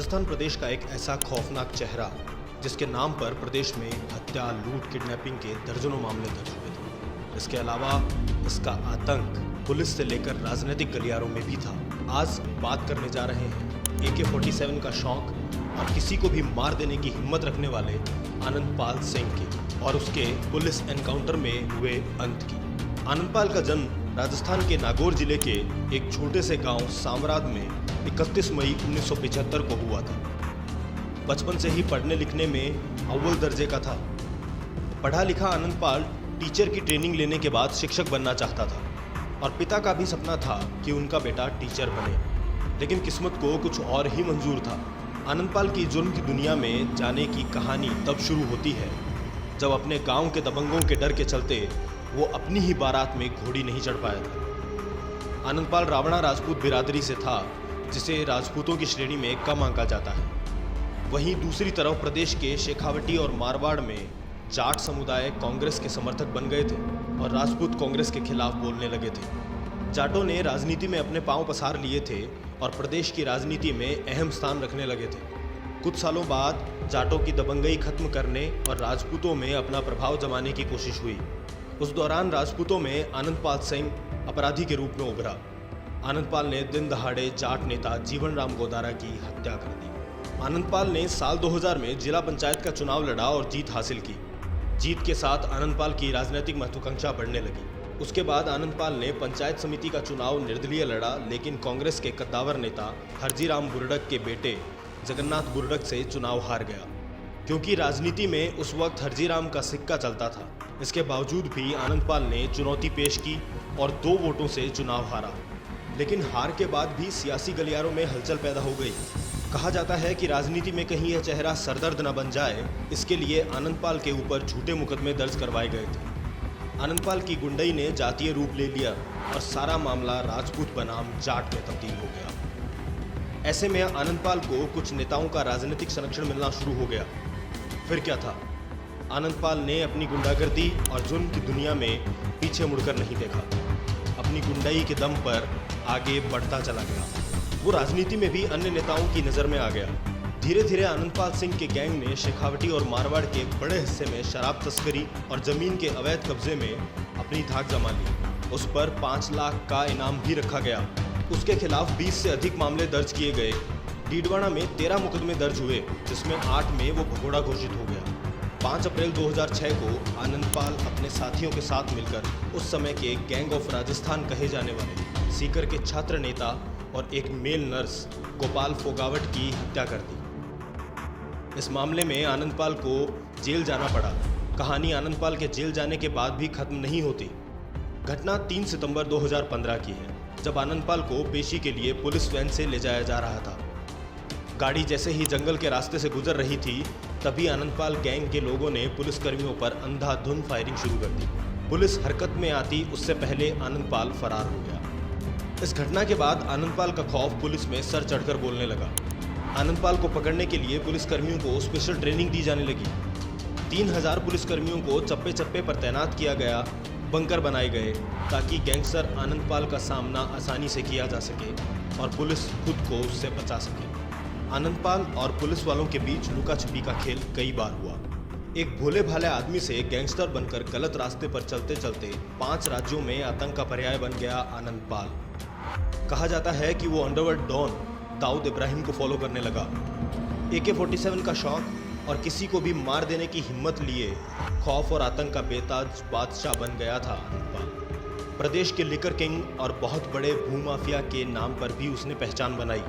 राजस्थान प्रदेश का एक ऐसा खौफनाक चेहरा जिसके नाम पर प्रदेश में हत्या, लूट, किडनैपिंग के दर्जनों मामले दर्ज हुए थे। इसके अलावा इसका आतंक पुलिस से लेकर राजनीतिक गलियारों में भी था। आज बात करने जा रहे हैं AK-47 का शौक और किसी को भी मार देने की हिम्मत रखने वाले आनंदपाल सिंह की और उसके पुलिस एनकाउंटर में हुए अंत की। आनंदपाल का जन्म राजस्थान के नागौर जिले के एक छोटे से गांव सामराद में 31 मई 1975 को हुआ था। बचपन से ही पढ़ने लिखने में अव्वल दर्जे का था। पढ़ा लिखा आनंदपाल टीचर की ट्रेनिंग लेने के बाद शिक्षक बनना चाहता था और पिता का भी सपना था कि उनका बेटा टीचर बने, लेकिन किस्मत को कुछ और ही मंजूर था। आनंदपाल की जुर्म की दुनिया में जाने की कहानी तब शुरू होती है जब अपने गांव के दबंगों के डर के चलते वो अपनी ही बारात में घोड़ी नहीं चढ़ पाया था। आनंदपाल रावणा राजपूत बिरादरी से था, जिसे राजपूतों की श्रेणी में कम आंका जाता है। वहीं दूसरी तरफ प्रदेश के शेखावटी और मारवाड़ में जाट समुदाय कांग्रेस के समर्थक बन गए थे और राजपूत कांग्रेस के खिलाफ बोलने लगे थे। जाटों ने राजनीति में अपने पांव पसार लिए थे और प्रदेश की राजनीति में अहम स्थान रखने लगे थे। कुछ सालों बाद जाटों की दबंगई खत्म करने और राजपूतों में अपना प्रभाव जमाने की कोशिश हुई। उस दौरान राजपूतों में आनंदपाल सिंह अपराधी के रूप में उभरा। आनंदपाल ने दिन दहाड़े जाट नेता जीवन राम गोदारा की हत्या कर दी। आनंदपाल ने साल 2000 में जिला पंचायत का चुनाव लड़ा और जीत हासिल की। जीत के साथ आनंदपाल की राजनीतिक महत्वाकांक्षा बढ़ने लगी। उसके बाद आनंदपाल ने पंचायत समिति का चुनाव निर्दलीय लड़ा, लेकिन कांग्रेस के कद्दावर नेता हरजीराम बुरडक के बेटे जगन्नाथ बुरडक से चुनाव हार गया। क्योंकि राजनीति में उस वक्त हरजीराम का सिक्का चलता था, इसके बावजूद भी आनंदपाल ने चुनौती पेश की और 2 वोटों से चुनाव हारा। लेकिन हार के बाद भी सियासी गलियारों में हलचल पैदा हो गई। कहा जाता है कि राजनीति में कहीं यह चेहरा सरदर्द न बन जाए, इसके लिए आनंदपाल के ऊपर झूठे मुकदमे दर्ज करवाए गए थे। आनंदपाल की गुंडई ने जातीय रूप ले लिया और सारा मामला राजपूत बनाम जाट में तब्दील हो गया। ऐसे में आनंदपाल को कुछ नेताओं का राजनीतिक संरक्षण मिलना शुरू हो गया। फिर क्या था? आनंदपाल ने अपनी गुंडागर्दी और जुर्म की दुनिया में पीछे मुड़कर नहीं देखा। अपनी गुंडाई के दम पर आगे बढ़ता चला गया। वो राजनीति में भी अन्य नेताओं की नज़र में आ गया। धीरे धीरे आनंदपाल सिंह के गैंग ने शेखावटी और मारवाड़ के एक बड़े हिस्से में शराब तस्करी और जमीन के अवैध कब्जे में अपनी धाक जमा ली। उस पर 5 लाख का इनाम भी रखा गया। उसके खिलाफ 20 से अधिक मामले दर्ज किए गए। डीडवाना में 13 मुकदमे दर्ज हुए, जिसमें 8 में वो भगोड़ा घोषित हो गया। 5 अप्रैल 2006 को आनंदपाल अपने साथियों के साथ मिलकर उस समय के गैंग ऑफ राजस्थान कहे जाने वाले सीकर के छात्र नेता और एक मेल नर्स गोपाल फोगावट की हत्या कर दी। इस मामले में आनंदपाल को जेल जाना पड़ा। कहानी आनंदपाल के जेल जाने के बाद भी खत्म नहीं होती। घटना 3 सितंबर 2015 की है, जब आनंदपाल को पेशी के लिए पुलिस वैन से ले जाया जा रहा था। गाड़ी जैसे ही जंगल के रास्ते से गुजर रही थी, तभी आनंदपाल गैंग के लोगों ने पुलिसकर्मियों पर अंधाधुंध फायरिंग शुरू कर दी। पुलिस हरकत में आती उससे पहले आनंदपाल फरार हो गया। इस घटना के बाद आनंदपाल का खौफ पुलिस में सर चढ़कर बोलने लगा। आनंदपाल को पकड़ने के लिए पुलिसकर्मियों को स्पेशल ट्रेनिंग दी जाने लगी। 3000 पुलिसकर्मियों को चप्पे चप्पे पर तैनात किया गया। बंकर बनाए गए ताकि गैंगस्टर आनंदपाल का सामना आसानी से किया जा सके और पुलिस खुद को उससे बचा सके। आनंदपाल और पुलिस वालों के बीच लुका छिपी का खेल कई बार हुआ। एक भोले भाले आदमी से गैंगस्टर बनकर गलत रास्ते पर चलते चलते 5 राज्यों में आतंक का पर्याय बन गया आनंदपाल। कहा जाता है कि वो अंडरवर्ल्ड डॉन दाऊद इब्राहिम को फॉलो करने लगा। AK-47 का शौक और किसी को भी मार देने की हिम्मत लिए खौफ और आतंक का बेताज बादशाह बन गया था आनंदपाल। प्रदेश के लिकर किंग और बहुत बड़े भूमाफिया के नाम पर भी उसने पहचान बनाई।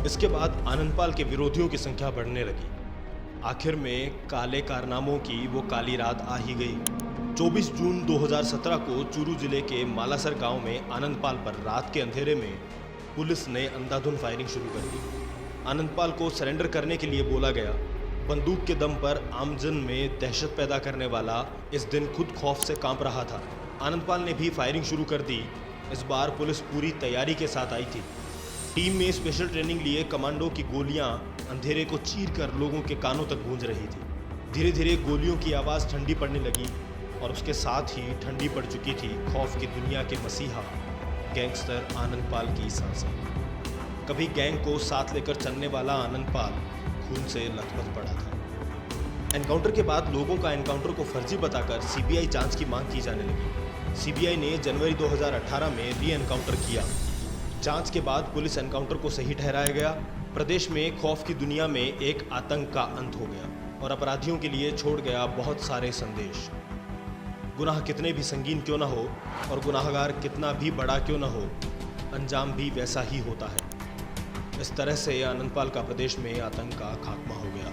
इसके बाद आनंदपाल के विरोधियों की संख्या बढ़ने लगी। आखिर में काले कारनामों की वो काली रात आ ही गई। 24 जून 2017 को चूरू जिले के मालासर गांव में आनंदपाल पर रात के अंधेरे में पुलिस ने अंधाधुंध फायरिंग शुरू कर दी। आनंदपाल को सरेंडर करने के लिए बोला गया। बंदूक के दम पर आमजन में दहशत पैदा करने वाला इस दिन खुद खौफ से कांप रहा था। आनंदपाल ने भी फायरिंग शुरू कर दी। इस बार पुलिस पूरी तैयारी के साथ आई थी। टीम में स्पेशल ट्रेनिंग लिए कमांडो की गोलियां अंधेरे को चीरकर लोगों के कानों तक गूंज रही थी। धीरे धीरे गोलियों की आवाज़ ठंडी पड़ने लगी और उसके साथ ही ठंडी पड़ चुकी थी खौफ की दुनिया के मसीहा गैंगस्टर आनंदपाल की सांसें। कभी गैंग को साथ लेकर चलने वाला आनंदपाल खून से लथपथ पड़ा था। एनकाउंटर के बाद लोगों का एनकाउंटर को फर्जी बताकर सीबीआई जांच की मांग की जाने लगी। सीबीआई ने जनवरी 2018 में री एनकाउंटर किया। जांच के बाद पुलिस एनकाउंटर को सही ठहराया गया। प्रदेश में खौफ की दुनिया में एक आतंक का अंत हो गया और अपराधियों के लिए छोड़ गया बहुत सारे संदेश। गुनाह कितने भी संगीन क्यों ना हो और गुनाहगार कितना भी बड़ा क्यों ना हो, अंजाम भी वैसा ही होता है। इस तरह से आनंदपाल का प्रदेश में आतंक का खात्मा हो गया।